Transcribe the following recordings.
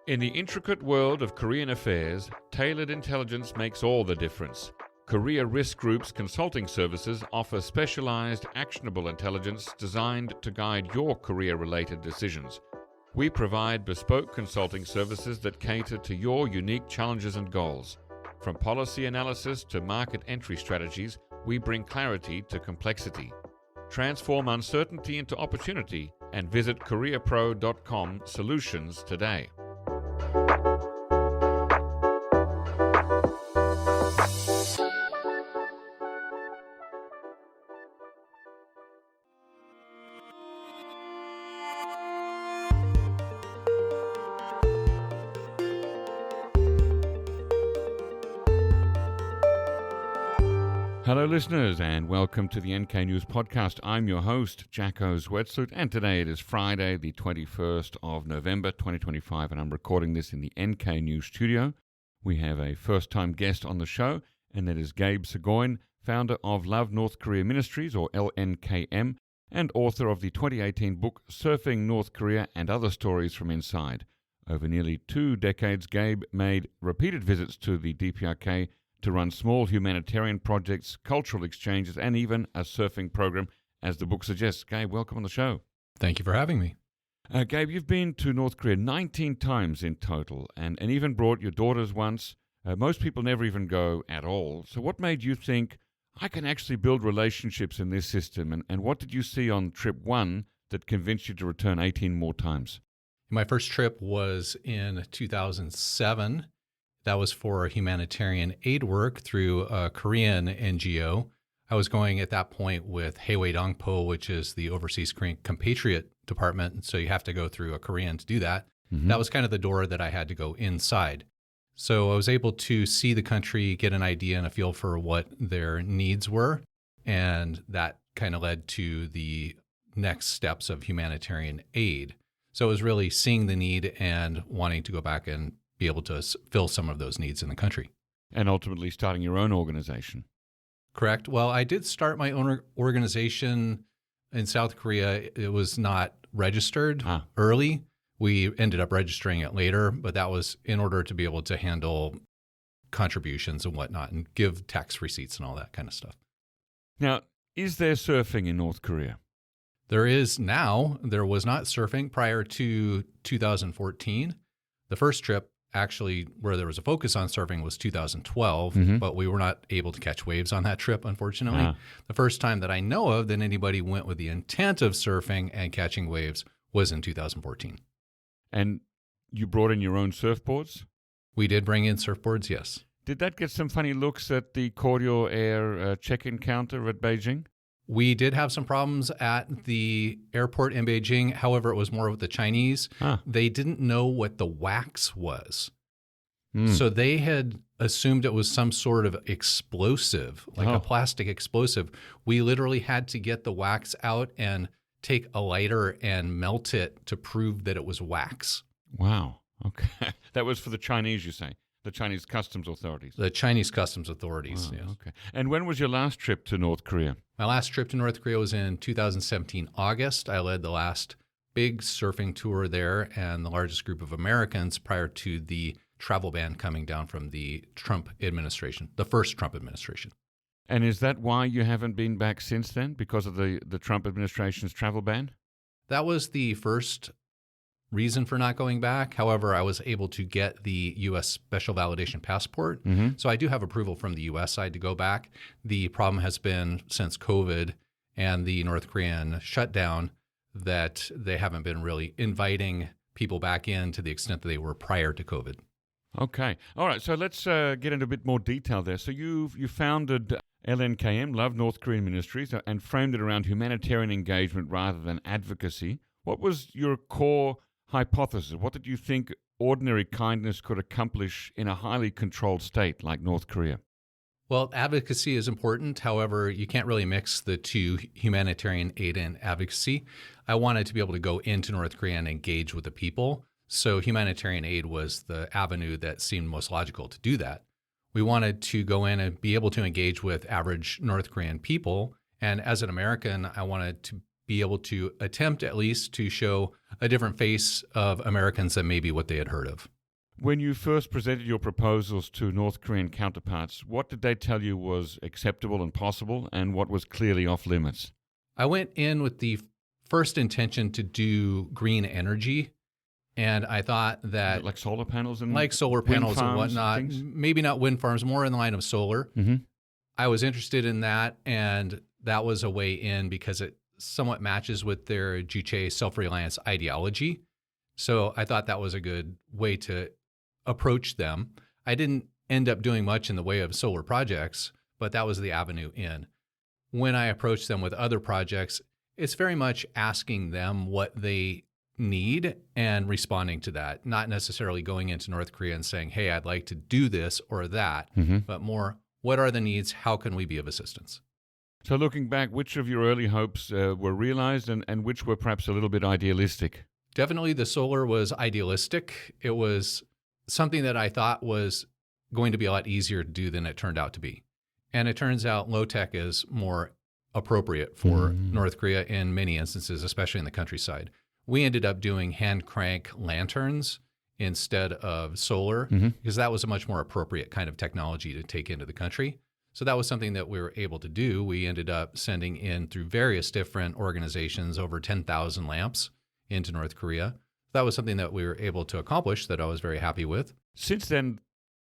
In the intricate world of Korean affairs, tailored intelligence makes all the difference. Korea Risk Group's consulting services offer specialized, actionable intelligence designed to guide your Korea-related decisions. We provide bespoke consulting services that cater to your unique challenges and goals. From policy analysis to market entry strategies, we bring clarity to complexity. Transform uncertainty into opportunity and visit koreapro.com solutions today. Hello listeners and welcome to the NK News Podcast. I'm your host, Jacko Zwetsloot, and today it is Friday, the 21st of November 2025, and I'm recording this in the NK News studio. We have a first-time guest on the show, and that is Gabe Segoine, founder of Love North Korea Ministries, or LNKM, and author of the 2018 book Surfing North Korea and Other Stories from Inside. Over nearly 2 decades, Gabe made repeated visits to the DPRK to run small humanitarian projects, cultural exchanges, and even a surfing program, as the book suggests. Gabe, welcome on the show. Thank you for having me. Gabe, you've been to North Korea 19 times in total, and even brought your daughters once. Most people never even go at all. So what made you think, I can actually build relationships in this system? And what did you see on trip 1 that convinced you to return 18 more times? My first trip was in 2007. That was for humanitarian aid work through a Korean NGO. I was going at that point with Haewei Dongpo, which is the Overseas Korean Compatriot Department. So you have to go through a Korean to do that. Mm-hmm. That was kind of the door that I had to go inside. So I was able to see the country, get an idea and a feel for what their needs were. And that kind of led to the next steps of humanitarian aid. So it was really seeing the need and wanting to go back and be able to fill some of those needs in the country. And ultimately starting your own organization. Correct. Well, I did start my own organization in South Korea. It was not registered early. We ended up registering it later, but that was in order to be able to handle contributions and whatnot and give tax receipts and all that kind of stuff. Now, is there surfing in North Korea? There is now. There was not surfing prior to 2014. The first trip, actually, where there was a focus on surfing was 2012, but we were not able to catch waves on that trip, unfortunately. The first time that I know of that anybody went with the intent of surfing and catching waves was in 2014. And you brought in your own surfboards? We did bring in surfboards, yes. Did that get some funny looks at the Koryo Air check-in counter at Beijing? We did have some problems at the airport in Beijing. However, it was more with the Chinese. They didn't know what the wax was. So they had assumed it was some sort of explosive, like a plastic explosive. We literally had to get the wax out and take a lighter and melt it to prove that it was wax. Wow. Okay. That was for the Chinese, you say? The Chinese customs authorities? The Chinese customs authorities, wow, yes. Okay. And when was your last trip to North Korea? My last trip to North Korea was in 2017, August. I led the last big surfing tour there and the largest group of Americans prior to the travel ban coming down from the Trump administration, the first Trump administration. And is that why you haven't been back since then, because of the Trump administration's travel ban? That was the first reason for not going back. However, I was able to get the U.S. Special Validation Passport. So I do have approval from the U.S. side to go back. The problem has been since COVID and the North Korean shutdown that they haven't been really inviting people back in to the extent that they were prior to COVID. Okay. All right. So let's get into a bit more detail there. So you founded LNKM, Love North Korea Ministries, and framed it around humanitarian engagement rather than advocacy. What was your core hypothesis? What did you think ordinary kindness could accomplish in a highly controlled state like North Korea? Well, advocacy is important. However, you can't really mix the two, humanitarian aid and advocacy. I wanted to be able to go into North Korea and engage with the people. So humanitarian aid was the avenue that seemed most logical to do that. We wanted to go in and be able to engage with average North Korean people. And as an American, I wanted to be able to attempt at least to show a different face of Americans than maybe what they had heard of. When you first presented your proposals to North Korean counterparts, what did they tell you was acceptable and possible, and what was clearly off limits? I went in with the first intention to do green energy, and I thought that Like solar panels and like solar wind panels and farms whatnot, things? maybe not wind farms, more in the line of solar. Mm-hmm. I was interested in that, and that was a way in because it somewhat matches with their Juche self-reliance ideology. So I thought that was a good way to approach them. I didn't end up doing much in the way of solar projects, but that was the avenue in. When I approached them with other projects, it's very much asking them what they need and responding to that, not necessarily going into North Korea and saying, hey, I'd like to do this or that, but more, what are the needs? How can we be of assistance? So looking back, which of your early hopes were realized and which were perhaps a little bit idealistic? Definitely the solar was idealistic. It was something that I thought was going to be a lot easier to do than it turned out to be. And it turns out low tech is more appropriate for North Korea in many instances, especially in the countryside. We ended up doing hand crank lanterns instead of solar because that was a much more appropriate kind of technology to take into the country. So that was something that we were able to do. We ended up sending in through various different organizations over 10,000 lamps into North Korea. That was something that we were able to accomplish that I was very happy with. Since then,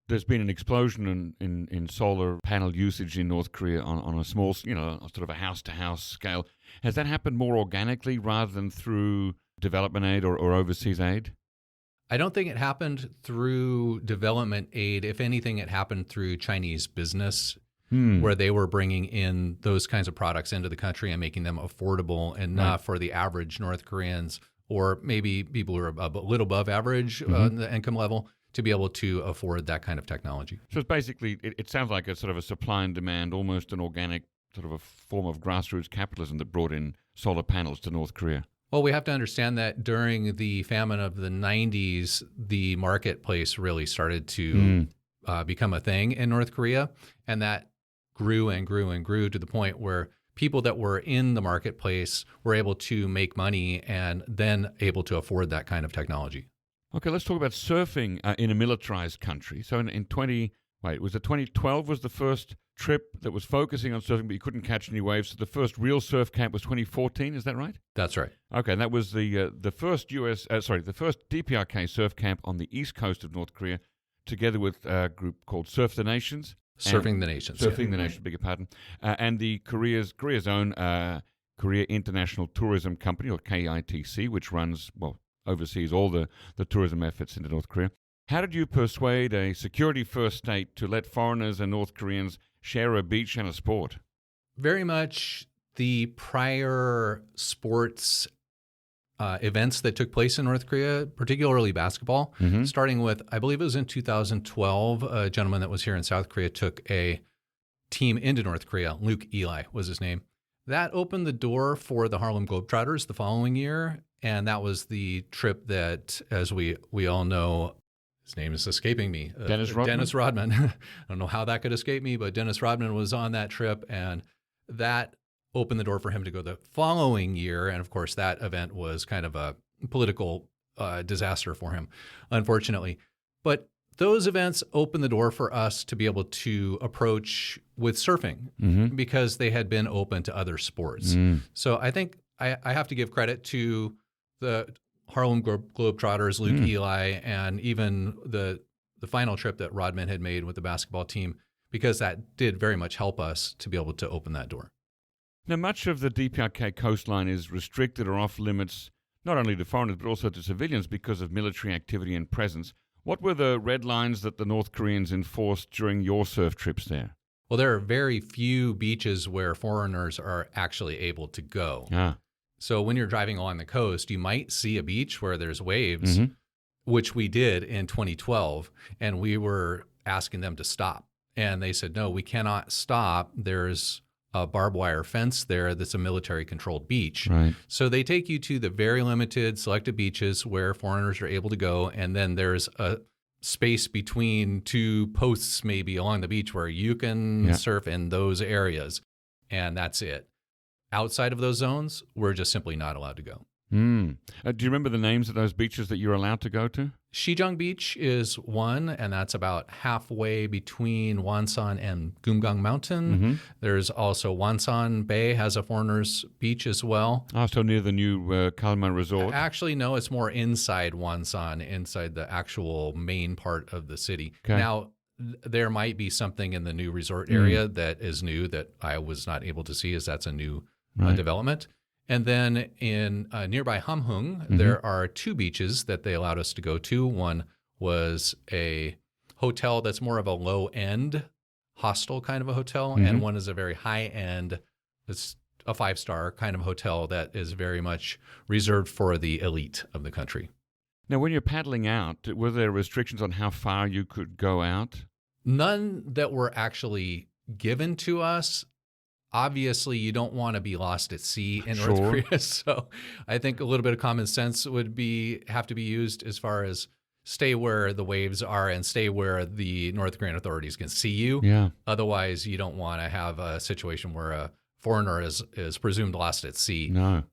there's been an explosion in solar panel usage in North Korea on a small, sort of a house-to-house scale. Has that happened more organically rather than through development aid or overseas aid? I don't think it happened through development aid. If anything, it happened through Chinese business, where they were bringing in those kinds of products into the country and making them affordable enough for the average North Koreans, or maybe people who are a little above average on the income level, to be able to afford that kind of technology. So it's basically, it sounds like a sort of a supply and demand, almost an organic sort of a form of grassroots capitalism that brought in solar panels to North Korea. Well, we have to understand that during the famine of the 90s, the marketplace really started to become a thing in North Korea. And that grew and grew and grew to the point where people that were in the marketplace were able to make money and then able to afford that kind of technology. Okay, let's talk about surfing in a militarized country. So in 2012 was the first trip that was focusing on surfing, but you couldn't catch any waves. So the first real surf camp was 2014, is that right? That's right. Okay, and that was the first the first DPRK surf camp on the east coast of North Korea, together with a group called Surf the Nations. Surfing the Nations. Surfing the Nations, beg your pardon. And the Korea's own Korea International Tourism Company, or KITC, which runs, oversees all the tourism efforts into North Korea. How did you persuade a security-first state to let foreigners and North Koreans share a beach and a sport? Very much the prior sports events that took place in North Korea, particularly basketball, starting with, I believe it was in 2012, a gentleman that was here in South Korea took a team into North Korea. Luke Eli was his name. That opened the door for the Harlem Globetrotters the following year, and that was the trip that, as we all know, his name is escaping me. Dennis Rodman? Dennis Rodman. I don't know how that could escape me, but Dennis Rodman was on that trip, and that opened the door for him to go the following year. And of course, that event was kind of a political disaster for him, unfortunately. But those events opened the door for us to be able to approach with surfing because they had been open to other sports. So I think I have to give credit to the Harlem Globetrotters, Luke Eli, and even the final trip that Rodman had made with the basketball team, because that did very much help us to be able to open that door. Now, much of the DPRK coastline is restricted or off limits, not only to foreigners, but also to civilians because of military activity and presence. What were the red lines that the North Koreans enforced during your surf trips there? Well, there are very few beaches where foreigners are actually able to go. So when you're driving along the coast, you might see a beach where there's waves, which we did in 2012, and we were asking them to stop. And they said, no, we cannot stop. There's a barbed wire fence there that's a military-controlled beach. Right. So they take you to the very limited selected beaches where foreigners are able to go, and then there's a space between two posts maybe along the beach where you can surf in those areas, and that's it. Outside of those zones, we're just simply not allowed to go. Mm. Do you remember the names of those beaches that you're allowed to go to? Shijang Beach is one, and that's about halfway between Wonsan and Gumgang Mountain. Mm-hmm. There's also Wonsan Bay has a foreigners beach as well. Oh, so near the new Kalma Resort. Actually, no, it's more inside Wonsan, inside the actual main part of the city. Okay. Now, there might be something in the new resort area that is new that I was not able to see, as that's a new development. And then in nearby Hamhung, there are two beaches that they allowed us to go to. One was a hotel that's more of a low-end hostel kind of a hotel, and one is a very high-end, it's a 5-star kind of hotel that is very much reserved for the elite of the country. Now, when you're paddling out, were there restrictions on how far you could go out? None that were actually given to us. Obviously, you don't want to be lost at sea in North Korea, so I think a little bit of common sense would have to be used as far as stay where the waves are and stay where the North Korean authorities can see you. Yeah. Otherwise, you don't want to have a situation where a foreigner is presumed lost at sea. No.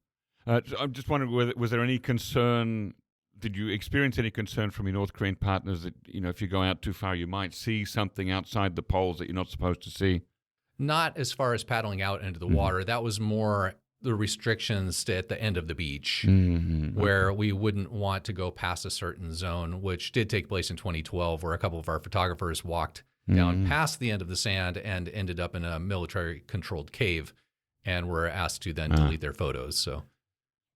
I'm just wondering, was there any concern? Did you experience any concern from your North Korean partners that, if you go out too far, you might see something outside the poles that you're not supposed to see? Not as far as paddling out into the water. That was more the restrictions at the end of the beach, where we wouldn't want to go past a certain zone, which did take place in 2012, where a couple of our photographers walked down past the end of the sand and ended up in a military-controlled cave, and were asked to then delete their photos. So,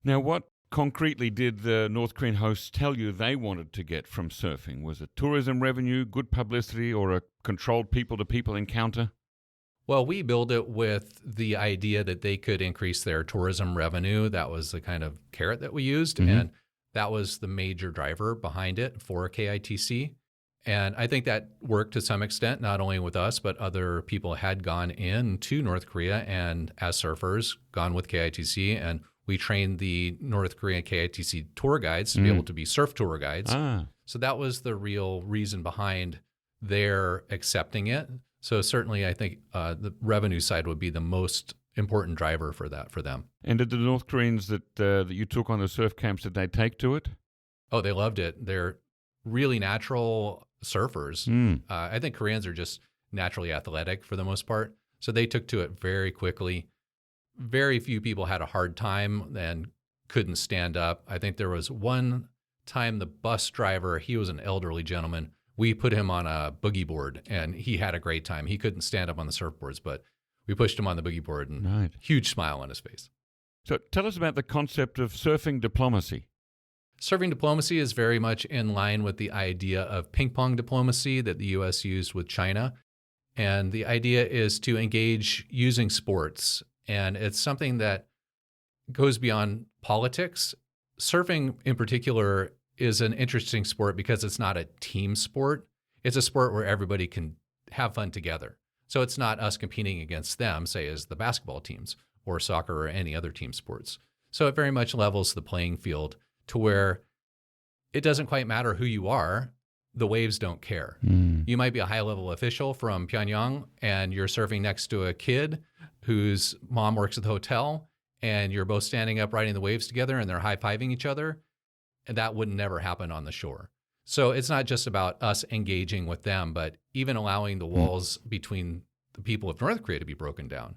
now, what concretely did the North Korean hosts tell you they wanted to get from surfing? Was it tourism revenue, good publicity, or a controlled people-to-people encounter? Well, we built it with the idea that they could increase their tourism revenue. That was the kind of carrot that we used, and that was the major driver behind it for KITC. And I think that worked to some extent, not only with us, but other people had gone into North Korea and as surfers gone with KITC, and we trained the North Korean KITC tour guides to be able to be surf tour guides. So that was the real reason behind their accepting it. So certainly, I think the revenue side would be the most important driver for that for them. And did the North Koreans that you took on the surf camps, did they take to it? Oh, they loved it. They're really natural surfers. I think Koreans are just naturally athletic for the most part. So they took to it very quickly. Very few people had a hard time and couldn't stand up. I think there was one time the bus driver, he was an elderly gentleman. We put him on a boogie board, and he had a great time. He couldn't stand up on the surfboards, but we pushed him on the boogie board, and huge smile on his face. So tell us about the concept of surfing diplomacy. Surfing diplomacy is very much in line with the idea of ping pong diplomacy that the U.S. used with China. And the idea is to engage using sports. And it's something that goes beyond politics. Surfing in particular is an interesting sport because it's not a team sport. It's a sport where everybody can have fun together. So it's not us competing against them, say as the basketball teams or soccer or any other team sports. So it very much levels the playing field to where it doesn't quite matter who you are. The waves don't care. You might be a high-level official from Pyongyang and you're surfing next to a kid whose mom works at the hotel, and you're both standing up riding the waves together and they're high-fiving each other. And that would never happen on the shore. So it's not just about us engaging with them, but even allowing the walls between the people of North Korea to be broken down.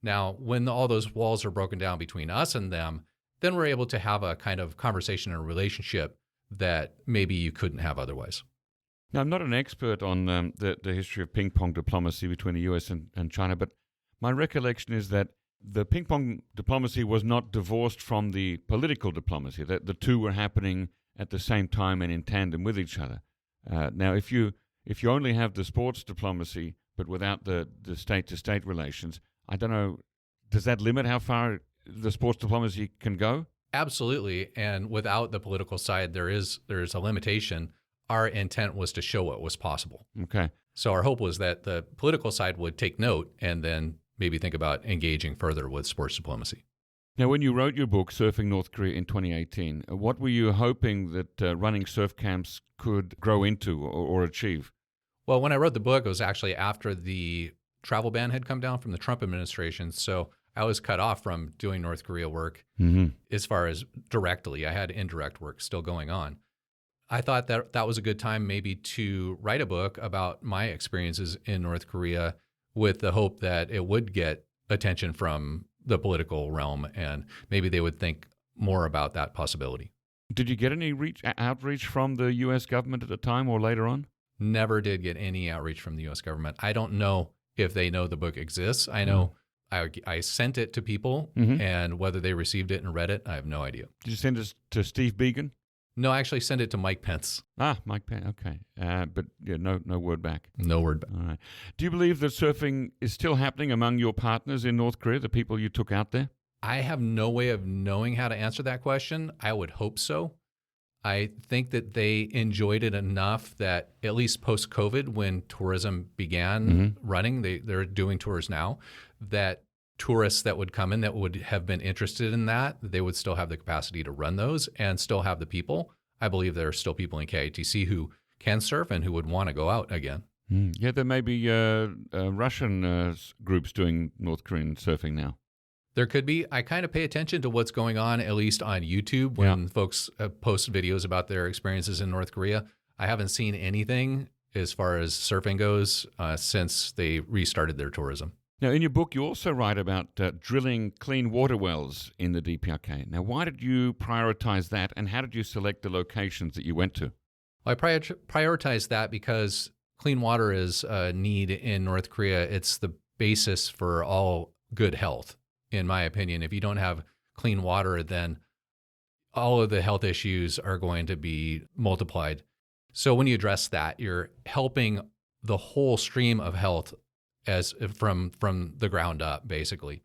Now, when all those walls are broken down between us and them, then we're able to have a kind of conversation and relationship that maybe you couldn't have otherwise. Now, I'm not an expert on the history of ping pong diplomacy between the U.S. and China, but my recollection is that the ping pong diplomacy was not divorced from the political diplomacy, that the two were happening at the same time and in tandem with each other. Now, if you only have the sports diplomacy but without the state-to-state relations, I don't know, does that limit how far the sports diplomacy can go? Absolutely. And without the political side, there's a limitation. Our intent was to show what was possible. Okay. So our hope was that the political side would take note and then maybe think about engaging further with sports diplomacy. Now, when you wrote your book, Surfing North Korea in 2018, what were you hoping that running surf camps could grow into or achieve? Well, when I wrote the book, it was actually after the travel ban had come down from the Trump administration. So I was cut off from doing North Korea work as far as directly. I had indirect work still going on. I thought that that was a good time maybe to write a book about my experiences in North Korea with the hope that it would get attention from the political realm and maybe they would think more about that possibility. Did you get any outreach from the U.S. government at the time or later on? Never did get any outreach from the U.S. government. I don't know if they know the book exists. I know I sent it to people, and whether they received it and read it, I have no idea. Did you send it to Steve Biegun? No, I actually sent it to Mike Pence. Mike Pence, okay. But yeah, no word back. No word back. All right. Do you believe that surfing is still happening among your partners in North Korea, the people you took out there? I have no way of knowing how to answer that question. I would hope so. I think that they enjoyed it enough that at least post-COVID, when tourism began running, they're doing tours now, that tourists that would come in that would have been interested in that, they would still have the capacity to run those and still have the people. I believe there are still people in KITC who can surf and who would want to go out again. Yeah, there may be Russian groups doing North Korean surfing now. There could be. I kind of pay attention to what's going on, at least on YouTube, when folks post videos about their experiences in North Korea. I haven't seen anything as far as surfing goes since they restarted their tourism. Now, in your book, you also write about drilling clean water wells in the DPRK. Now, why did you prioritize that, and how did you select the locations that you went to? Well, I prioritized that because clean water is a need in North Korea. It's the basis for all good health. In my opinion, if you don't have clean water, then all of the health issues are going to be multiplied. So when you address that, you're helping the whole stream of health as from the ground up, basically.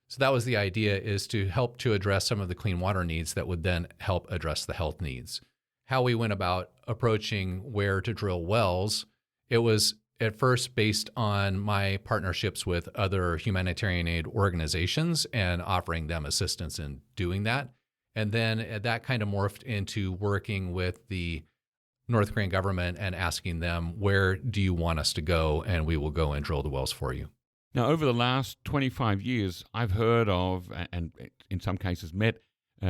So that was the idea, is to help to address some of the clean water needs that would then help address the health needs. How we went about approaching where to drill wells, it was at first based on my partnerships with other humanitarian aid organizations and offering them assistance in doing that. And then that kind of morphed into working with the North Korean government and asking them, where do you want us to go? And we will go and drill the wells for you. Now, over the last 25 years, I've heard of, and in some cases met,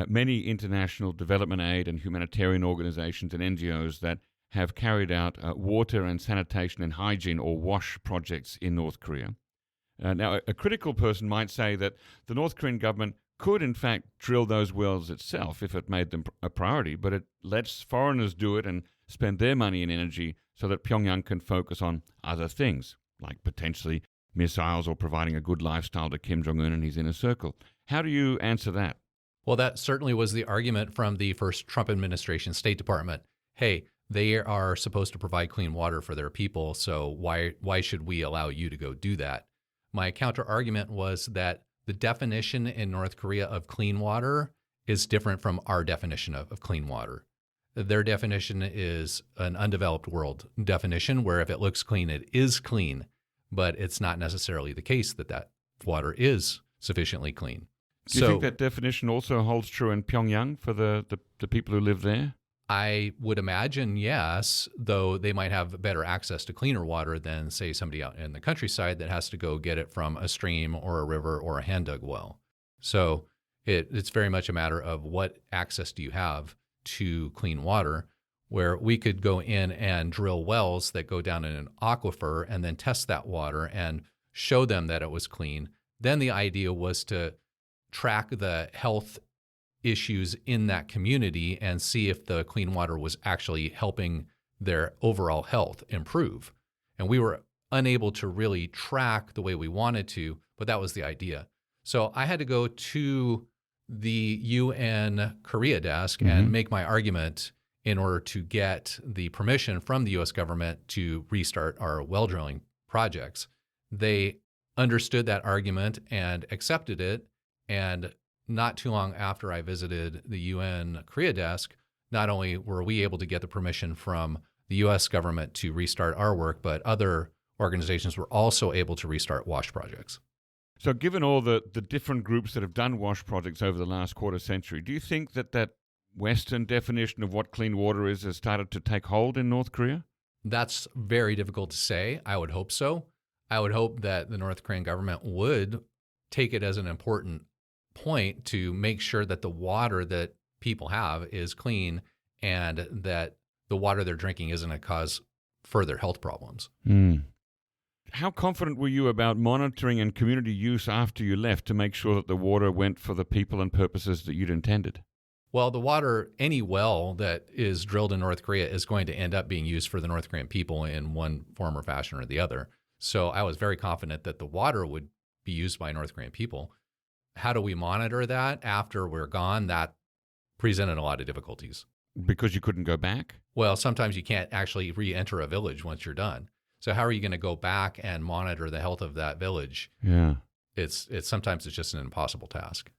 many international development aid and humanitarian organizations and NGOs that have carried out water and sanitation and hygiene, or WASH, projects in North Korea. Now, a critical person might say that the North Korean government could, in fact, drill those wells itself if it made them a priority, but it lets foreigners do it and spend their money and energy so that Pyongyang can focus on other things, like potentially missiles or providing a good lifestyle to Kim Jong-un and his inner circle. How do you answer that? Well, that certainly was the argument from the first Trump administration State Department. Hey, they are supposed to provide clean water for their people, so why should we allow you to go do that? My counter argument was that the definition in North Korea of clean water is different from our definition of clean water. Their definition is an undeveloped world definition, where if it looks clean, it is clean, but it's not necessarily the case that that water is sufficiently clean. Do you think that definition also holds true in Pyongyang for the people who live there? I would imagine, yes, though they might have better access to cleaner water than, say, somebody out in the countryside that has to go get it from a stream or a river or a hand-dug well. So it's very much a matter of what access do you have to clean water, where we could go in and drill wells that go down in an aquifer and then test that water and show them that it was clean. Then the idea was to track the health issues in that community and see if the clean water was actually helping their overall health improve. And we were unable to really track the way we wanted to, but that was the idea. So I had to go to the UN Korea desk and make my argument in order to get the permission from the US government to restart our well drilling projects. They understood that argument and accepted it. And not too long after I visited the UN Korea desk, not only were we able to get the permission from the US government to restart our work, but other organizations were also able to restart WASH projects. So given all the different groups that have done WASH projects over the last quarter century, do you think that Western definition of what clean water is has started to take hold in North Korea? That's very difficult to say. I would hope so. I would hope that the North Korean government would take it as an important point to make sure that the water that people have is clean and that the water they're drinking isn't going to cause further health problems. How confident were you about monitoring and community use after you left to make sure that the water went for the people and purposes that you'd intended? Well, the water, any well that is drilled in North Korea is going to end up being used for the North Korean people in one form or fashion or the other. So I was very confident that the water would be used by North Korean people. How do we monitor that after we're gone? That presented a lot of difficulties. Because you couldn't go back? Well, sometimes you can't actually re-enter a village once you're done. So how are you going to go back and monitor the health of that village? Yeah. It's sometimes it's just an impossible task.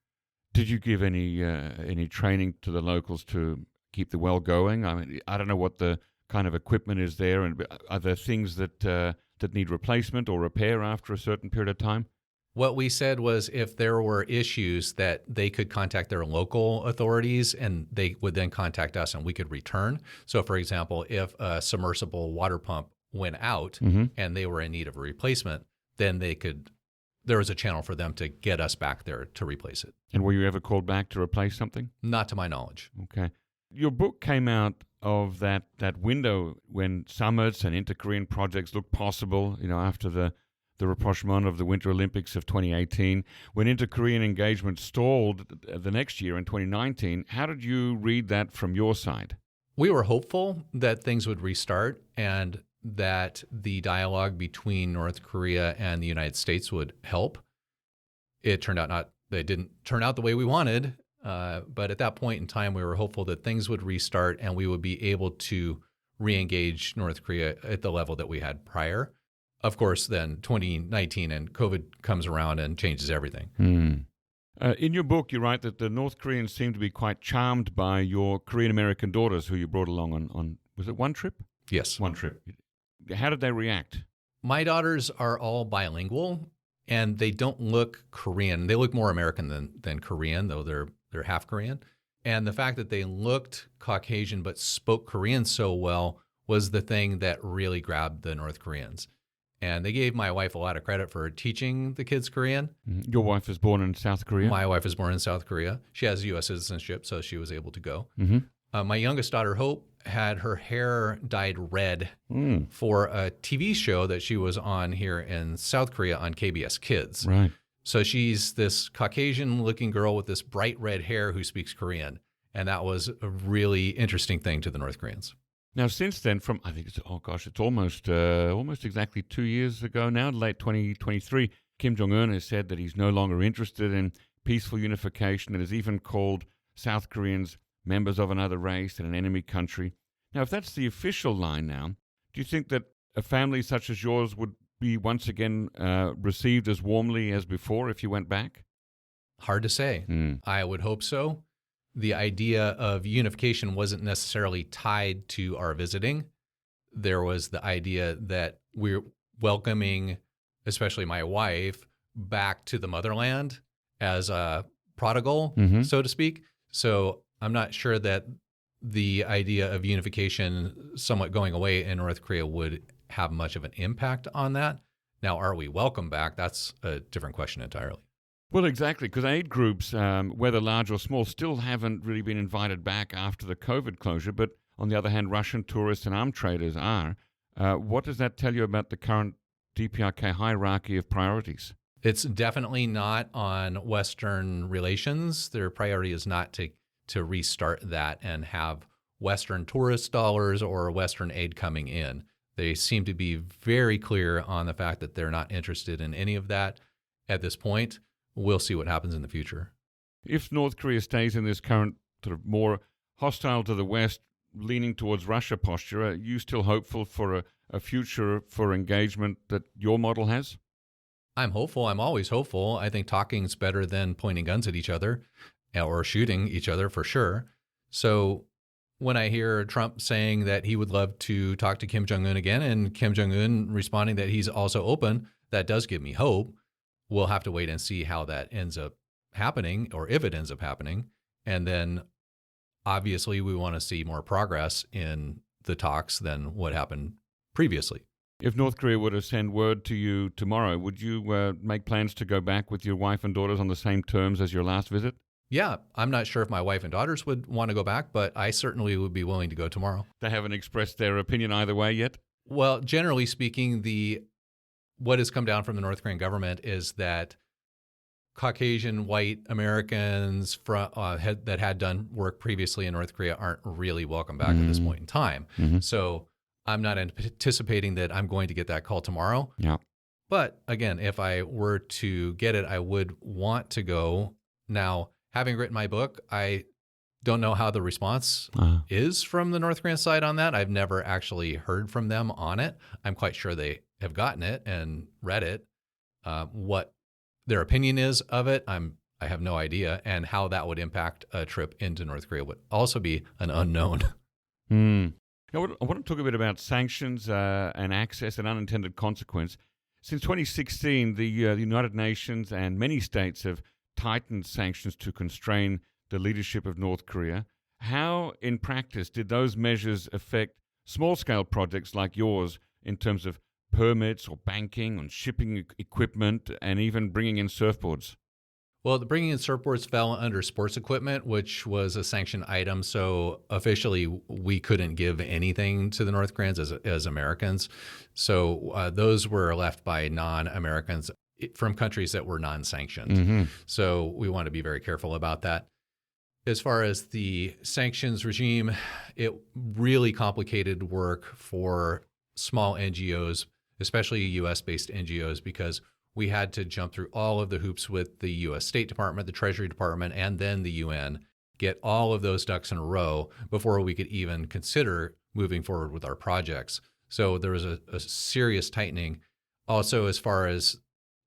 Did you give any training to the locals to keep the well going? I mean, I don't know what the kind of equipment is there, and are there things that need replacement or repair after a certain period of time? What we said was if there were issues that they could contact their local authorities and they would then contact us and we could return. So for example, if a submersible water pump went out and they were in need of a replacement, then there was a channel for them to get us back there to replace it. And were you ever called back to replace something? Not to my knowledge. Okay. Your book came out of that window when summits and inter-Korean projects looked possible, after the rapprochement of the Winter Olympics of 2018. When inter-Korean engagement stalled the next year in 2019, how did you read that from your side? We were hopeful that things would restart and that the dialogue between North Korea and the United States would help. It turned out they didn't turn out the way we wanted, but at that point in time, we were hopeful that things would restart and we would be able to re-engage North Korea at the level that we had prior. Of course, then 2019 and COVID comes around and changes everything. In your book, you write that the North Koreans seem to be quite charmed by your Korean-American daughters who you brought along on was it one trip? Yes. One trip. How did they react? My daughters are all bilingual, and they don't look Korean. They look more American than Korean, though they're half Korean. And the fact that they looked Caucasian but spoke Korean so well was the thing that really grabbed the North Koreans. And they gave my wife a lot of credit for teaching the kids Korean. Your wife was born in South Korea? My wife was born in South Korea. She has U.S. citizenship, so she was able to go. My youngest daughter, Hope, had her hair dyed red for a TV show that she was on here in South Korea on KBS Kids. Right. So she's this Caucasian-looking girl with this bright red hair who speaks Korean. And that was a really interesting thing to the North Koreans. Now, since then, I think it's almost exactly 2 years ago now, late 2023, Kim Jong-un has said that he's no longer interested in peaceful unification and has even called South Koreans members of another race and an enemy country. Now, if that's the official line now, do you think that a family such as yours would be once again received as warmly as before if you went back? Hard to say. I would hope so. The idea of unification wasn't necessarily tied to our visiting. There was the idea that we're welcoming, especially my wife, back to the motherland as a prodigal, so to speak. So I'm not sure that the idea of unification somewhat going away in North Korea would have much of an impact on that. Now, are we welcome back? That's a different question entirely. Well, exactly, because aid groups, whether large or small, still haven't really been invited back after the COVID closure. But on the other hand, Russian tourists and armed traders are. What does that tell you about the current DPRK hierarchy of priorities? It's definitely not on Western relations. Their priority is not to restart that and have Western tourist dollars or Western aid coming in. They seem to be very clear on the fact that they're not interested in any of that at this point. We'll see what happens in the future. If North Korea stays in this current sort of more hostile to the West, leaning towards Russia posture, are you still hopeful for a future for engagement that your model has? I'm hopeful. I'm always hopeful. I think talking's better than pointing guns at each other or shooting each other for sure. So when I hear Trump saying that he would love to talk to Kim Jong-un again and Kim Jong-un responding that he's also open, that does give me hope. We'll have to wait and see how that ends up happening or if it ends up happening. And then obviously we want to see more progress in the talks than what happened previously. If North Korea were to send word to you tomorrow, would you make plans to go back with your wife and daughters on the same terms as your last visit? Yeah, I'm not sure if my wife and daughters would want to go back, but I certainly would be willing to go tomorrow. They haven't expressed their opinion either way yet? Well, generally speaking, what has come down from the North Korean government is that Caucasian white Americans that had done work previously in North Korea aren't really welcome back at this point in time. So I'm not anticipating that I'm going to get that call tomorrow. Yeah. But again, if I were to get it, I would want to go. Now, having written my book, I don't know how the response is from the North Korean side on that. I've never actually heard from them on it. I'm quite sure they have gotten it and read it. What their opinion is of it, I have no idea. And how that would impact a trip into North Korea would also be an unknown. I want to talk a bit about sanctions and access and unintended consequence. Since 2016, the United Nations and many states have tightened sanctions to constrain the leadership of North Korea. How, in practice, did those measures affect small-scale projects like yours in terms of permits or banking on shipping equipment and even bringing in surfboards? Well, the bringing in surfboards fell under sports equipment, which was a sanctioned item. So officially, we couldn't give anything to the North Koreans as Americans. So those were left by non-Americans from countries that were non-sanctioned. So we want to be very careful about that. As far as the sanctions regime, it really complicated work for small NGOs, especially U.S.-based NGOs, because we had to jump through all of the hoops with the U.S. State Department, the Treasury Department, and then the UN, get all of those ducks in a row before we could even consider moving forward with our projects. So there was a serious tightening. Also, as far as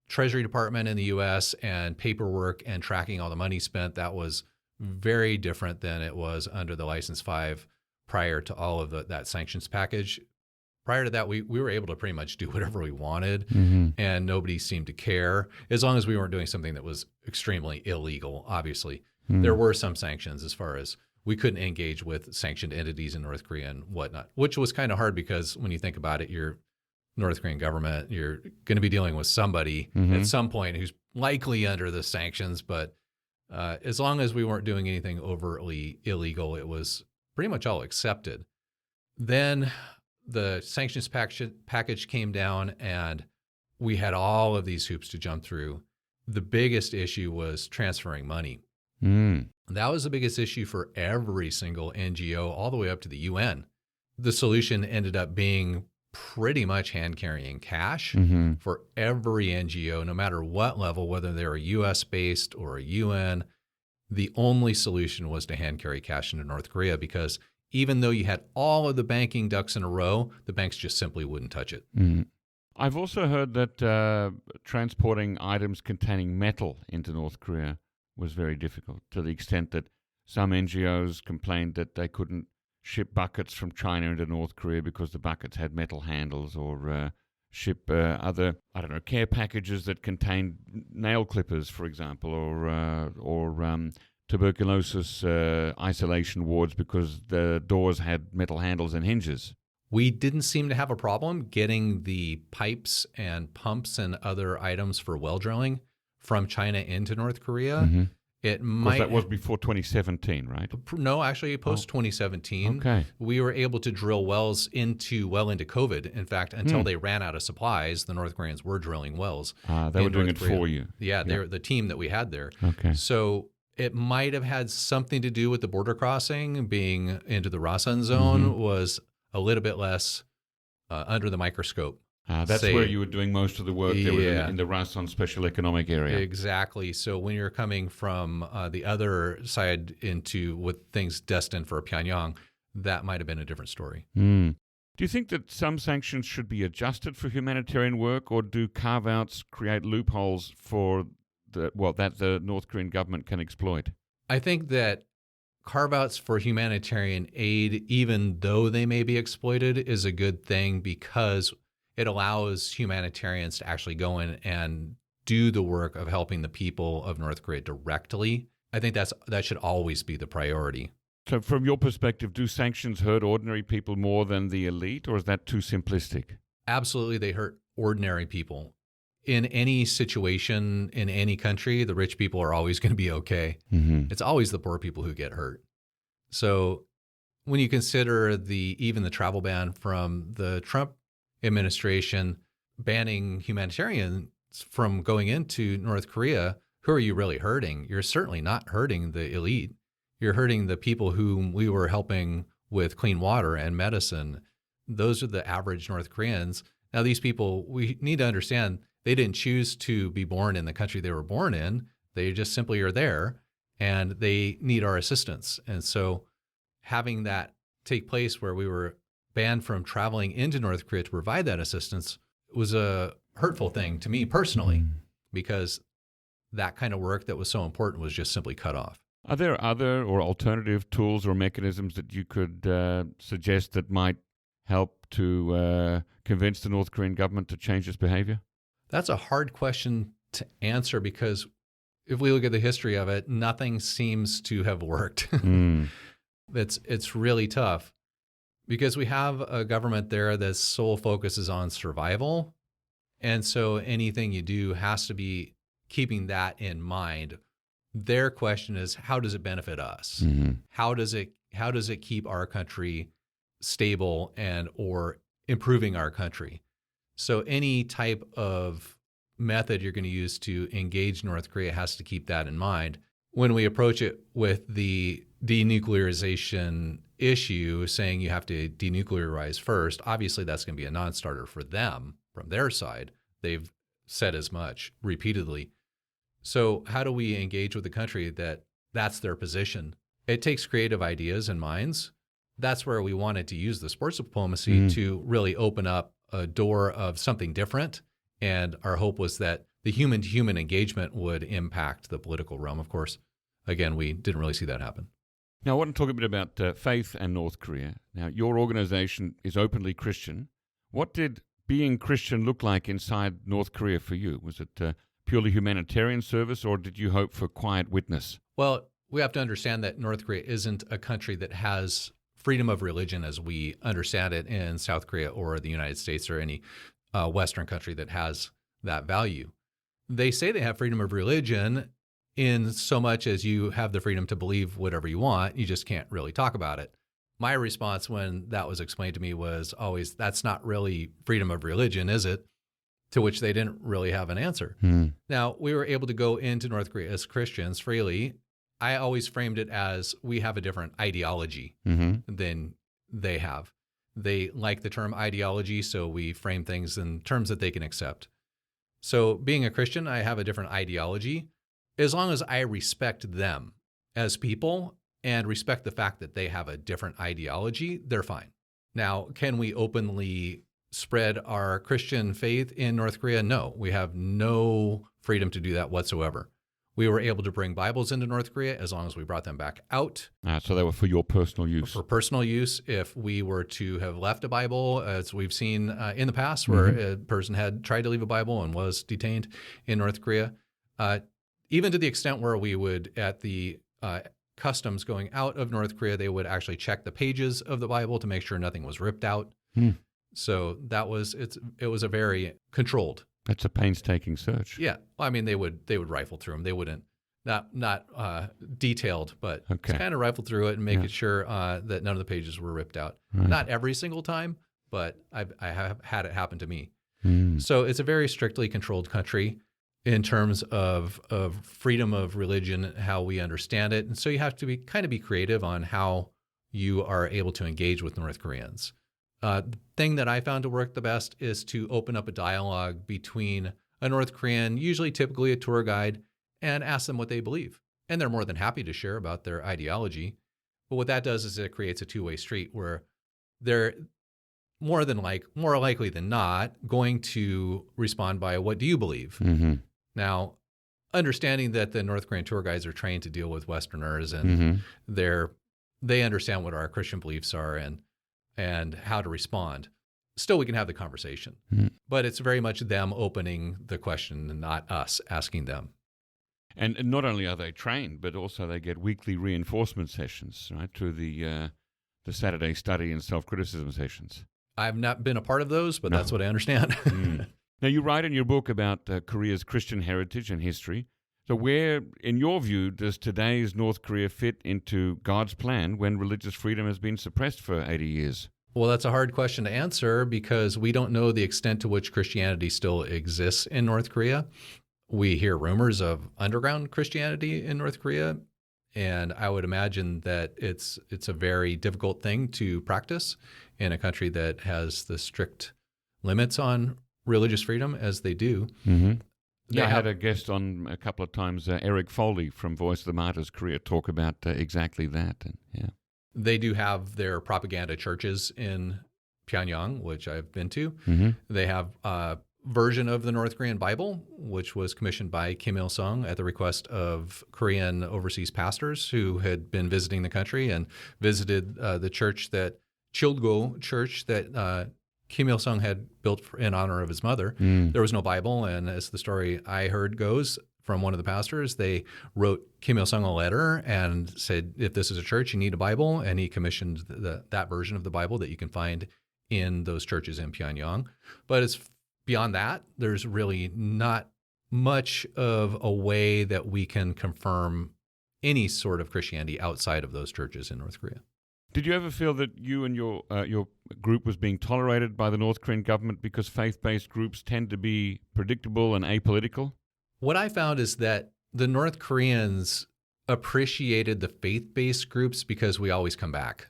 Treasury Department in the U.S. and paperwork and tracking all the money spent, that was very different than it was under the License 5 prior to all of that sanctions package. Prior to that, we were able to pretty much do whatever we wanted, and nobody seemed to care, as long as we weren't doing something that was extremely illegal, obviously. There were some sanctions as far as we couldn't engage with sanctioned entities in North Korea and whatnot, which was kind of hard because when you think about it, you're North Korean government, you're going to be dealing with somebody at some point who's likely under the sanctions, but as long as we weren't doing anything overtly illegal, it was pretty much all accepted. Then the sanctions package came down and we had all of these hoops to jump through. The biggest issue was transferring money. That was the biggest issue for every single NGO all the way up to the UN. The solution ended up being pretty much hand-carrying cash for every NGO, no matter what level, whether they were US-based or a UN. The only solution was to hand-carry cash into North Korea because even though you had all of the banking ducks in a row, the banks just simply wouldn't touch it. I've also heard that transporting items containing metal into North Korea was very difficult, to the extent that some NGOs complained that they couldn't ship buckets from China into North Korea because the buckets had metal handles, or ship other, care packages that contained nail clippers, for example, or tuberculosis isolation wards because the doors had metal handles and hinges. We didn't seem to have a problem getting the pipes and pumps and other items for well drilling from China into North Korea. It might. That was before 2017, right? No, actually, post 2017. Okay. We were able to drill wells into COVID. In fact, until they ran out of supplies, the North Koreans were drilling wells. They were doing it for you. Yeah, they're the team that we had there. Okay. So it might have had something to do with the border crossing. Being into the Rasan zone was a little bit less under the microscope. That's where you were doing most of the work. There was in the Rasan Special Economic Area. Exactly. So when you're coming from the other side with things destined for Pyongyang, that might have been a different story. Do you think that some sanctions should be adjusted for humanitarian work, or do carve-outs create loopholes that the North Korean government can exploit? I think that carve-outs for humanitarian aid, even though they may be exploited, is a good thing because it allows humanitarians to actually go in and do the work of helping the people of North Korea directly. I think that should always be the priority. So from your perspective, do sanctions hurt ordinary people more than the elite, or is that too simplistic? Absolutely, they hurt ordinary people. In any situation, in any country, the rich people are always going to be okay. Mm-hmm. It's always the poor people who get hurt. So when you consider even the travel ban from the Trump administration banning humanitarians from going into North Korea, who are you really hurting? You're certainly not hurting the elite. You're hurting the people whom we were helping with clean water and medicine. Those are the average North Koreans. Now, these people, we need to understand, they didn't choose to be born in the country they were born in. They just simply are there, and they need our assistance. And so having that take place where we were banned from traveling into North Korea to provide that assistance was a hurtful thing to me personally, because that kind of work that was so important was just simply cut off. Are there other or alternative tools or mechanisms that you could suggest that might help to convince the North Korean government to change its behavior? That's a hard question to answer, because if we look at the history of it, nothing seems to have worked. It's really tough, because we have a government there that's sole focus is on survival. And so anything you do has to be keeping that in mind. Their question is, how does it benefit us? Mm-hmm. How does it keep our country stable and or improving our country? So any type of method you're going to use to engage North Korea has to keep that in mind. When we approach it with the denuclearization issue, saying you have to denuclearize first, obviously that's going to be a non-starter for them from their side. They've said as much repeatedly. So how do we engage with the country that's their position? It takes creative ideas and minds. That's where we wanted to use the sports diplomacy to really open up a door of something different. And our hope was that the human-to-human engagement would impact the political realm. Of course, again, we didn't really see that happen. Now, I want to talk a bit about faith and North Korea. Now, your organization is openly Christian. What did being Christian look like inside North Korea for you? Was it purely humanitarian service, or did you hope for quiet witness? Well, we have to understand that North Korea isn't a country that has freedom of religion as we understand it in South Korea or the United States or any Western country that has that value. They say they have freedom of religion in so much as you have the freedom to believe whatever you want. You just can't really talk about it. My response when that was explained to me was always, that's not really freedom of religion, is it? To which they didn't really have an answer. Now, we were able to go into North Korea as Christians freely. I always framed it as we have a different ideology than they have. They like the term ideology, so we frame things in terms that they can accept. So being a Christian, I have a different ideology. As long as I respect them as people and respect the fact that they have a different ideology, they're fine. Now, can we openly spread our Christian faith in North Korea? No, we have no freedom to do that whatsoever. We were able to bring Bibles into North Korea as long as we brought them back out. So they were for your personal use? For personal use. If we were to have left a Bible, as we've seen in the past, where a person had tried to leave a Bible and was detained in North Korea, even to the extent where we would, at the customs going out of North Korea, they would actually check the pages of the Bible to make sure nothing was ripped out. So that was it was a very controlled. That's a painstaking search. Yeah, well, I mean they would rifle through them. They wouldn't not detailed, but just kind of rifle through it and make it sure that none of the pages were ripped out. Right. Not every single time, but I have had it happen to me. So it's a very strictly controlled country in terms of freedom of religion, how we understand it, and so you have to be creative on how you are able to engage with North Koreans. The thing that I found to work the best is to open up a dialogue between a North Korean, usually typically a tour guide, and ask them what they believe. And they're more than happy to share about their ideology. But what that does is it creates a two-way street where they're more likely than not going to respond by, what do you believe? Now, understanding that the North Korean tour guides are trained to deal with Westerners and they understand what our Christian beliefs are and how to respond. Still, we can have the conversation, but it's very much them opening the question and not us asking them. And not only are they trained, but also they get weekly reinforcement sessions, right, through the Saturday study and self-criticism sessions. I've not been a part of those, but No. that's what I understand. Now, you write in your book about Korea's Christian heritage and history. So where, in your view, does today's North Korea fit into God's plan when religious freedom has been suppressed for 80 years? Well, that's a hard question to answer because we don't know the extent to which Christianity still exists in North Korea. We hear rumors of underground Christianity in North Korea, and I would imagine that it's a very difficult thing to practice in a country that has the strict limits on religious freedom as they do. Mm-hmm. Yeah, I had a guest on a couple of times, Eric Foley from Voice of the Martyrs Korea, talk about exactly that. And yeah, they do have their propaganda churches in Pyongyang, which I've been to. Mm-hmm. They have a version of the North Korean Bible, which was commissioned by Kim Il-sung at the request of Korean overseas pastors who had been visiting the country and visited the church that Chilgo Church that Kim Il-sung had built in honor of his mother. There was no Bible, and as the story I heard goes from one of the pastors, they wrote Kim Il-sung a letter and said, if this is a church, you need a Bible, and he commissioned that version of the Bible that you can find in those churches in Pyongyang. But it's beyond that, there's really not much of a way that we can confirm any sort of Christianity outside of those churches in North Korea. Did you ever feel that you and your group was being tolerated by the North Korean government because faith-based groups tend to be predictable and apolitical? What I found is that the North Koreans appreciated the faith-based groups because we always come back.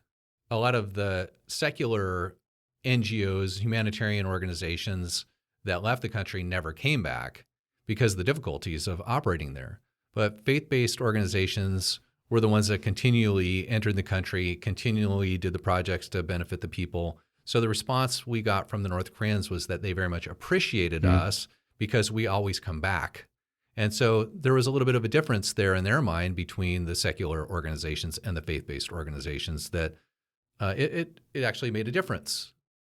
A lot of the secular NGOs, humanitarian organizations that left the country never came back because of the difficulties of operating there. But faith-based organizations were the ones that continually entered the country, continually did the projects to benefit the people. So the response we got from the North Koreans was that they very much appreciated us because we always come back. And so there was a little bit of a difference there in their mind between the secular organizations and the faith-based organizations that it actually made a difference.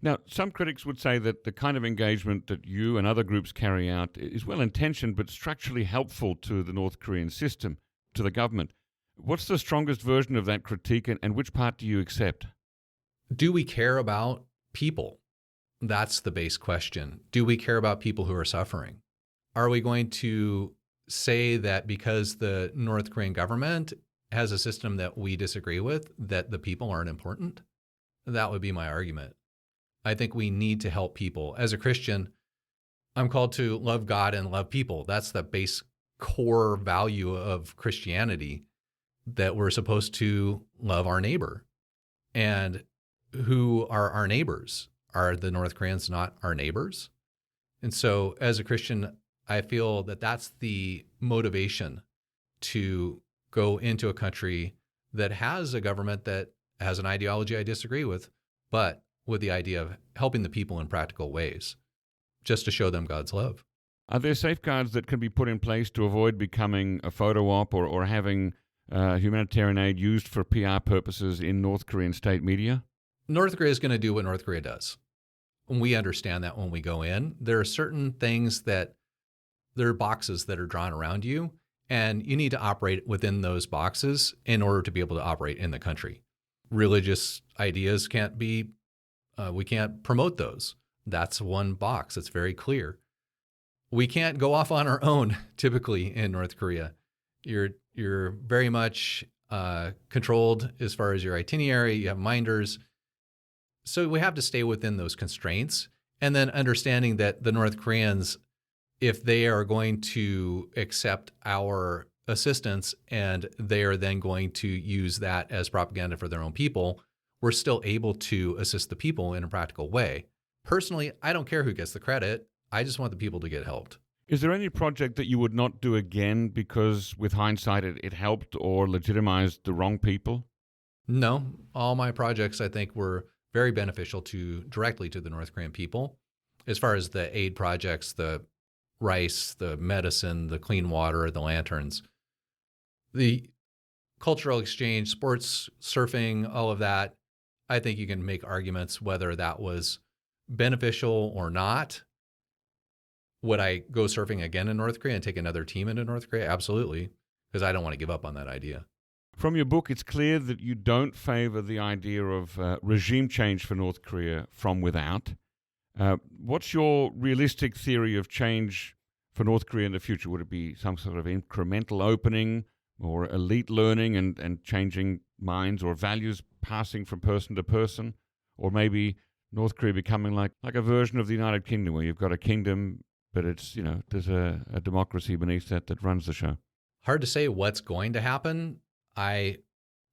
Now, some critics would say that the kind of engagement that you and other groups carry out is well-intentioned but structurally helpful to the North Korean system, to the government. What's the strongest version of that critique, and which part do you accept? Do we care about people? That's the base question. Do we care about people who are suffering? Are we going to say that because the North Korean government has a system that we disagree with, that the people aren't important? That would be my argument. I think we need to help people. As a Christian, I'm called to love God and love people. That's the base core value of Christianity, that we're supposed to love our neighbor. And who are our neighbors? Are the North Koreans not our neighbors? And so as a Christian, I feel that that's the motivation to go into a country that has a government that has an ideology I disagree with, but with the idea of helping the people in practical ways, just to show them God's love. Are there safeguards that can be put in place to avoid becoming a photo op or having humanitarian aid used for PR purposes in North Korean state media? North Korea is going to do what North Korea does. And we understand that when we go in. There are certain things that there are boxes that are drawn around you, and you need to operate within those boxes in order to be able to operate in the country. Religious ideas can't be, we can't promote those. That's one box. It's very clear. We can't go off on our own, typically, in North Korea. You're very much controlled as far as your itinerary. You have minders. So we have to stay within those constraints. And then understanding that the North Koreans, if they are going to accept our assistance and they are then going to use that as propaganda for their own people, we're still able to assist the people in a practical way. Personally, I don't care who gets the credit. I just want the people to get helped. Is there any project that you would not do again because, with hindsight, it helped or legitimized the wrong people? No. All my projects, I think, were very beneficial directly to the North Korean people. As far as the aid projects, the rice, the medicine, the clean water, the lanterns, the cultural exchange, sports, surfing, all of that, I think you can make arguments whether that was beneficial or not. Would I go surfing again in North Korea and take another team into North Korea? Absolutely, because I don't want to give up on that idea. From your book, it's clear that you don't favor the idea of regime change for North Korea from without. What's your realistic theory of change for North Korea in the future? Would it be some sort of incremental opening or elite learning and changing minds or values passing from person to person? Or maybe North Korea becoming like a version of the United Kingdom where you've got a kingdom, but it's, there's a democracy beneath that runs the show. Hard to say what's going to happen. I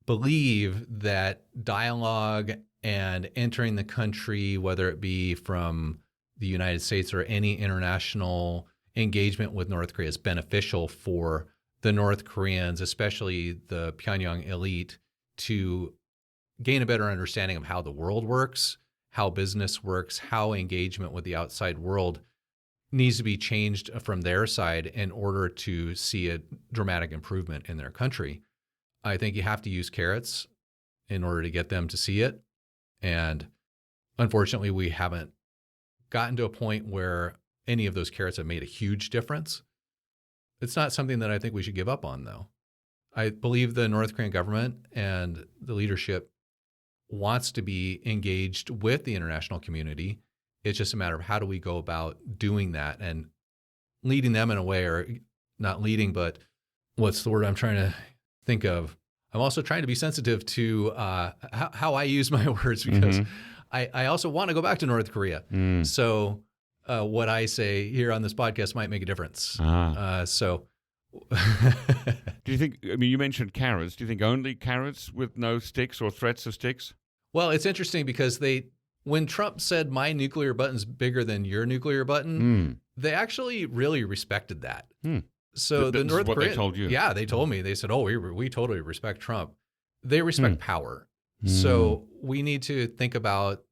believe that dialogue and entering the country, whether it be from the United States or any international engagement with North Korea, is beneficial for the North Koreans, especially the Pyongyang elite, to gain a better understanding of how the world works, how business works, how engagement with the outside world needs to be changed from their side in order to see a dramatic improvement in their country. I think you have to use carrots in order to get them to see it. And unfortunately, we haven't gotten to a point where any of those carrots have made a huge difference. It's not something that I think we should give up on, though. I believe the North Korean government and the leadership wants to be engaged with the international community. It's just a matter of how do we go about doing that and leading them in a way, or not leading, but what's the word I'm trying to think of? I'm also trying to be sensitive to how I use my words, because I also want to go back to North Korea. So what I say here on this podcast might make a difference. Do you think, you mentioned carrots. Do you think only carrots with no sticks or threats of sticks? Well, it's interesting because when Trump said my nuclear button's bigger than your nuclear button, they actually really respected that. So the North Koreans, they told you. Yeah, they told me. They said, "Oh, we totally respect Trump." They respect power. So we need to think about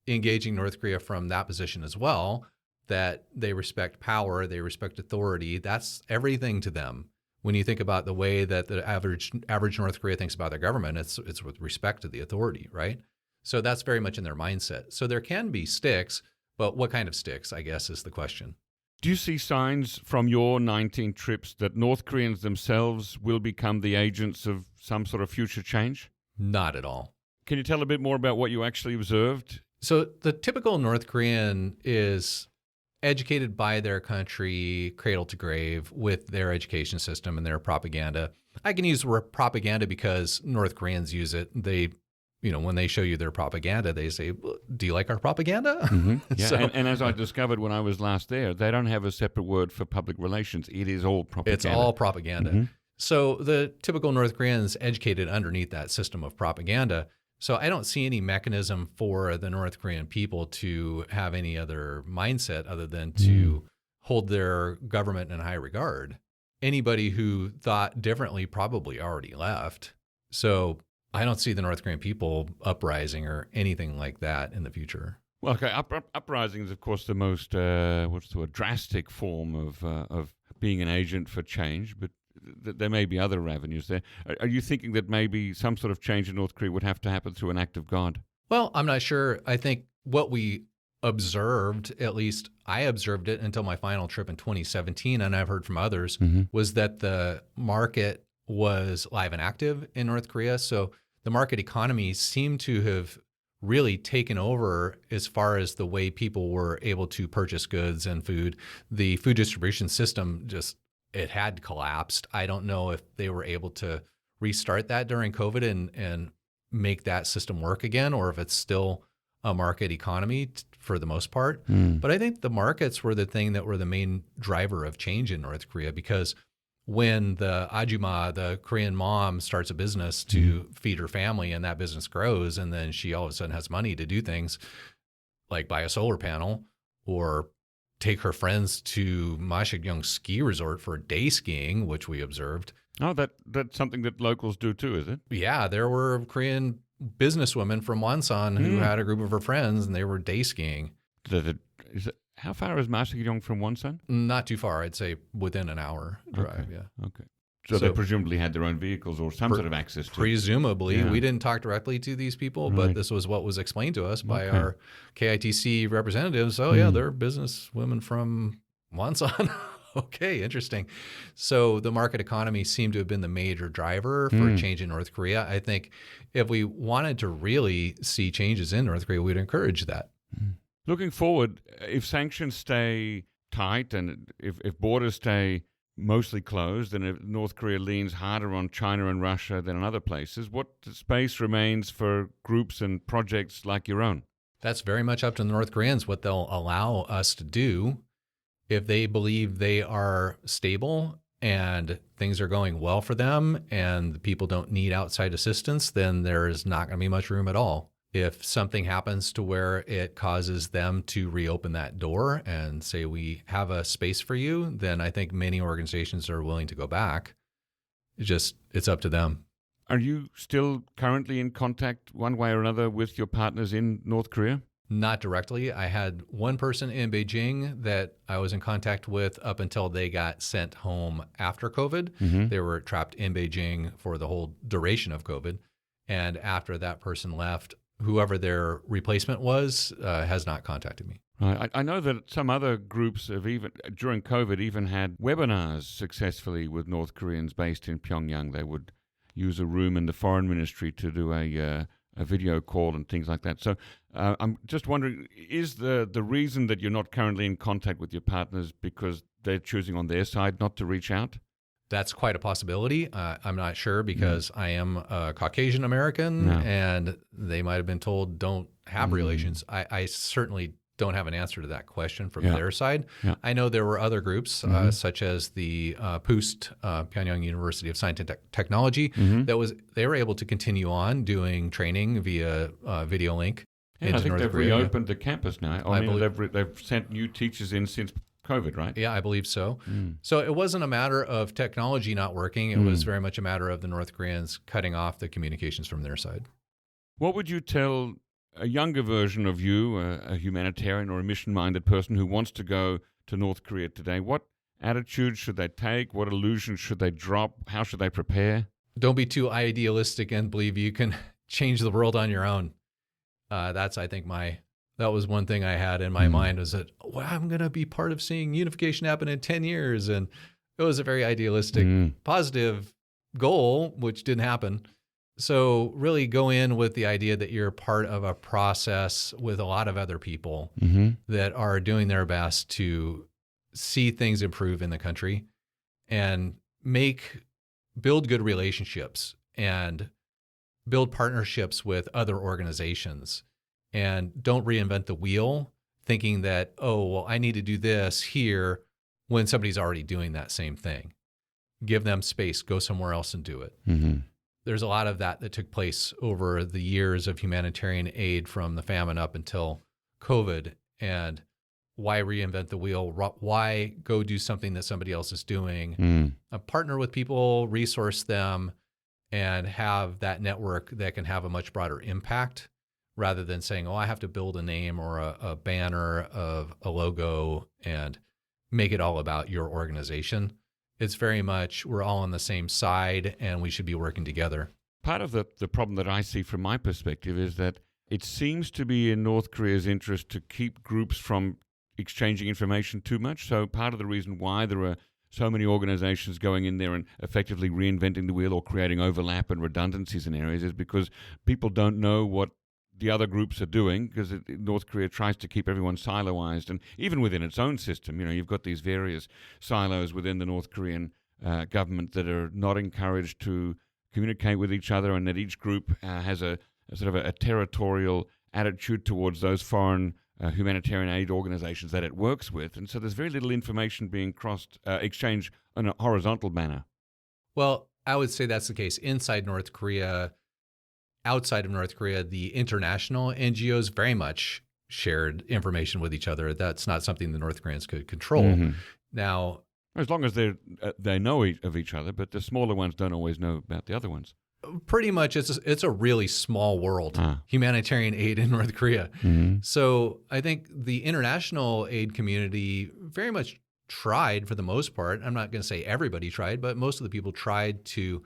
engaging North Korea from that position as well. That they respect power, they respect authority. That's everything to them. When you think about the way that the average North Korea thinks about their government, it's with respect to the authority, right? So that's very much in their mindset. So there can be sticks, but what kind of sticks, I guess, is the question. Do you see signs from your 19 trips that North Koreans themselves will become the agents of some sort of future change? Not at all. Can you tell a bit more about what you actually observed? So the typical North Korean is educated by their country, cradle to grave, with their education system and their propaganda. I can use the word propaganda because North Koreans use it. They, when they show you their propaganda, they say, "Do you like our propaganda?" Yeah, and as I discovered when I was last there, they don't have a separate word for public relations. It is all propaganda. It's all propaganda. So the typical North Korean is educated underneath that system of propaganda. So I don't see any mechanism for the North Korean people to have any other mindset other than to hold their government in high regard. Anybody who thought differently probably already left. So I don't see the North Korean people uprising or anything like that in the future. Well, okay, uprising is, of course, the most drastic form of being an agent for change, but there may be other avenues there. Are you thinking that maybe some sort of change in North Korea would have to happen through an act of God? Well, I'm not sure. I think what we observed, at least I observed it until my final trip in 2017, and I've heard from others, was that the market was live and active in North Korea. So the market economy seemed to have really taken over as far as the way people were able to purchase goods and food. The food distribution system it had collapsed. I don't know if they were able to restart that during COVID and make that system work again, or if it's still a market economy for the most part. But I think the markets were the thing that were the main driver of change in North Korea, because when the ajumma, the Korean mom, starts a business to feed her family and that business grows, and then she all of a sudden has money to do things like buy a solar panel or take her friends to Mashigyong ski resort for day skiing, which we observed. Oh, that's something that locals do too, is it? Yeah, there were Korean businesswomen from Wonsan who had a group of her friends, and they were day skiing. How far is Mashigyong from Wonsan? Not too far. I'd say within an hour drive, yeah. Okay. So they presumably had their own vehicles or some sort of access to it. Presumably. Yeah. We didn't talk directly to these people, but this was what was explained to us by our KITC representatives. Oh, yeah, they're business women from Wonsan. Okay, interesting. So the market economy seemed to have been the major driver for change in North Korea. I think if we wanted to really see changes in North Korea, we'd encourage that. Looking forward, if sanctions stay tight and if borders stay mostly closed, and if North Korea leans harder on China and Russia than in other places, what space remains for groups and projects like your own? That's very much up to the North Koreans what they'll allow us to do. If they believe they are stable and things are going well for them and the people don't need outside assistance, then there is not going to be much room at all. If something happens to where it causes them to reopen that door and say, we have a space for you, then I think many organizations are willing to go back. It's up to them. Are you still currently in contact one way or another with your partners in North Korea? Not directly. I had one person in Beijing that I was in contact with up until they got sent home after COVID. They were trapped in Beijing for the whole duration of COVID. And after that person left, whoever their replacement was has not contacted me. I know that some other groups have during COVID, had webinars successfully with North Koreans based in Pyongyang. They would use a room in the foreign ministry to do a video call and things like that. So I'm just wondering, is the reason that you're not currently in contact with your partners because they're choosing on their side not to reach out? That's quite a possibility. I'm not sure because I am a Caucasian American and they might have been told don't have relations. I certainly don't have an answer to that question from their side. I know there were other groups such as the PUST, Pyongyang University of Science and Technology, they were able to continue on doing training via video link. I think North they've Korea. reopened the campus now. I mean, they've sent new teachers in since COVID, right? Yeah, I believe so. So it wasn't a matter of technology not working. It was very much a matter of the North Koreans cutting off the communications from their side. What would you tell a younger version of you, a humanitarian or a mission-minded person who wants to go to North Korea today? What attitude should they take? What illusions should they drop? How should they prepare? Don't be too idealistic and believe you can change the world on your own. That was one thing I had in my mind was that, I'm going to be part of seeing unification happen in 10 years. And it was a very idealistic, positive goal, which didn't happen. So really go in with the idea that you're part of a process with a lot of other people that are doing their best to see things improve in the country and build good relationships and build partnerships with other organizations. And don't reinvent the wheel thinking that, I need to do this here when somebody's already doing that same thing. Give them space, go somewhere else and do it. There's a lot of that took place over the years of humanitarian aid from the famine up until COVID. And why reinvent the wheel? Why go do something that somebody else is doing? Partner with people, resource them, and have that network that can have a much broader impact rather than saying, I have to build a name or a banner of a logo and make it all about your organization. It's very much we're all on the same side and we should be working together. Part of the problem that I see from my perspective is that it seems to be in North Korea's interest to keep groups from exchanging information too much. So part of the reason why there are so many organizations going in there and effectively reinventing the wheel or creating overlap and redundancies in areas is because people don't know what the other groups are doing, because North Korea tries to keep everyone siloized, and even within its own system, you've got these various silos within the North Korean government that are not encouraged to communicate with each other, and that each group has a sort of a territorial attitude towards those foreign humanitarian aid organizations that it works with, and so there's very little information being exchanged in a horizontal manner. Well, I would say that's the case inside North Korea. Outside of North Korea, the international NGOs very much shared information with each other. That's not something the North Koreans could control. Now, as long as they know of each other, but the smaller ones don't always know about the other ones. Pretty much, it's a really small world, humanitarian aid in North Korea. So I think the international aid community very much tried for the most part. I'm not going to say everybody tried, but most of the people tried to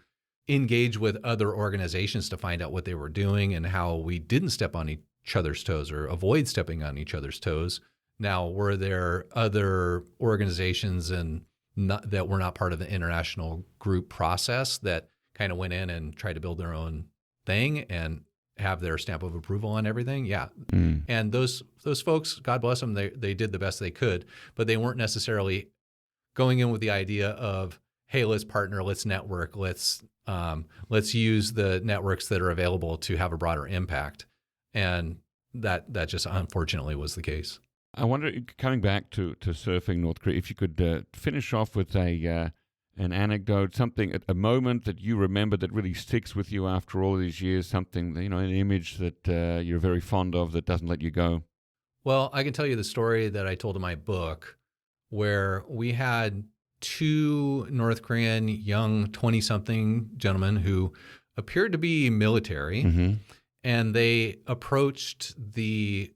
engage with other organizations to find out what they were doing and how we didn't step on each other's toes or avoid stepping on each other's toes. Now, were there other organizations and that were not part of the international group process that kind of went in and tried to build their own thing and have their stamp of approval on everything. Yeah. And those folks, God bless them, they did the best they could, but they weren't necessarily going in with the idea of, hey, let's partner, let's network, let's use the networks that are available to have a broader impact. And that just unfortunately was the case. I wonder, coming back to surfing North Korea, if you could finish off with an anecdote, something, a moment that you remember that really sticks with you after all these years, something, an image that you're very fond of that doesn't let you go. Well, I can tell you the story that I told in my book, where we had 2 North Korean young 20-something gentlemen who appeared to be military, and they approached the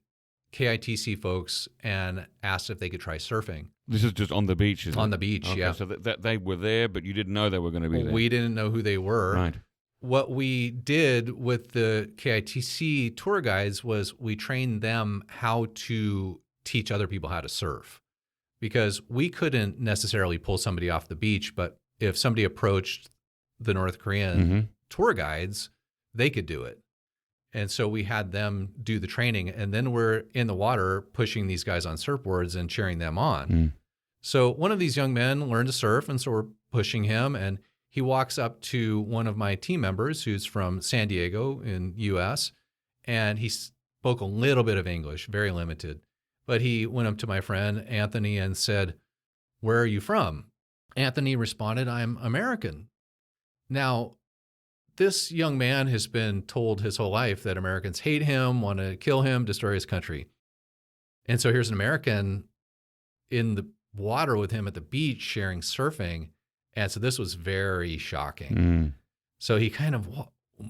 KITC folks and asked if they could try surfing. This is just on the beach, isn't it? On the beach, okay, yeah. So that they were there, but you didn't know they were going to be there. We didn't know who they were. Right. What we did with the KITC tour guides was we trained them how to teach other people how to surf, because we couldn't necessarily pull somebody off the beach, but if somebody approached the North Korean tour guides, they could do it. And so we had them do the training, and then we're in the water pushing these guys on surfboards and cheering them on. So one of these young men learned to surf, and so we're pushing him, and he walks up to one of my team members who's from San Diego in U.S., and he spoke a little bit of English, very limited. But he went up to my friend Anthony and said, "Where are you from?" Anthony responded, "I'm American." Now, this young man has been told his whole life that Americans hate him, want to kill him, destroy his country. And so here's an American in the water with him at the beach sharing surfing. And so this was very shocking. So he kind of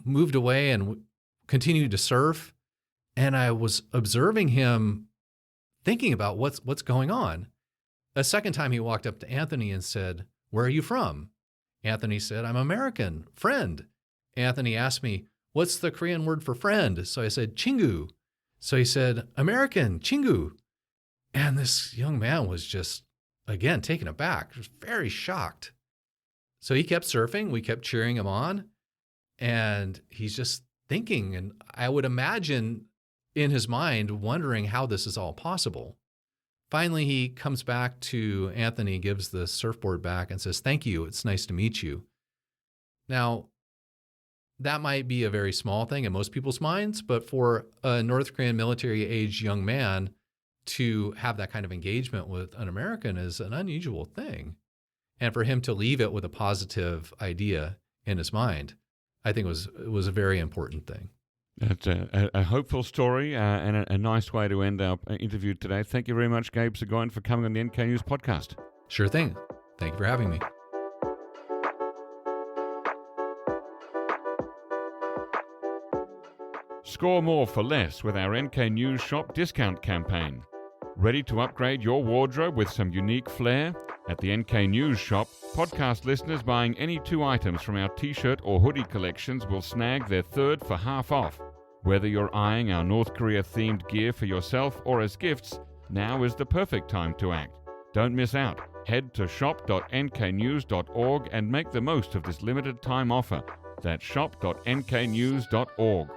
moved away and continued to surf. And I was observing him thinking about what's going on. A second time he walked up to Anthony and said, "Where are you from?" Anthony said, "I'm American, friend." Anthony asked me, "What's the Korean word for friend?" So I said, "Chingu." So he said, "American, Chingu." And this young man was just, again, taken aback, was very shocked. So he kept surfing. We kept cheering him on. And he's just thinking, and I would imagine in his mind, wondering how this is all possible. Finally, he comes back to Anthony, gives the surfboard back and says, "Thank you. It's nice to meet you." Now, that might be a very small thing in most people's minds, but for a North Korean military-age young man to have that kind of engagement with an American is an unusual thing. And for him to leave it with a positive idea in his mind, I think it was a very important thing. That's a hopeful story and a nice way to end our interview today. Thank you very much, Gabe Segoine, for coming on the NK News podcast. Sure thing. Thank you for having me. Score more for less with our NK News Shop discount campaign. Ready to upgrade your wardrobe with some unique flair? At the NK News Shop, podcast listeners buying any 2 items from our t-shirt or hoodie collections will snag their 3rd for half off. Whether you're eyeing our North Korea-themed gear for yourself or as gifts, now is the perfect time to act. Don't miss out. Head to shop.nknews.org and make the most of this limited time offer. That's shop.nknews.org.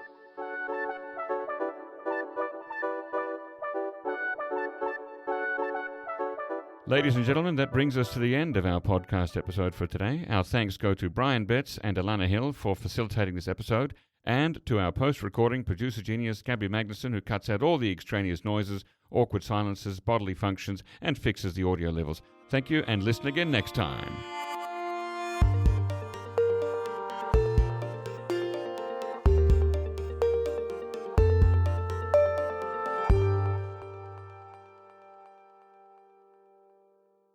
Ladies and gentlemen, that brings us to the end of our podcast episode for today. Our thanks go to Brian Betts and Alana Hill for facilitating this episode, and to our post-recording producer genius Gabby Magnuson, who cuts out all the extraneous noises, awkward silences, bodily functions, and fixes the audio levels. Thank you, and listen again next time.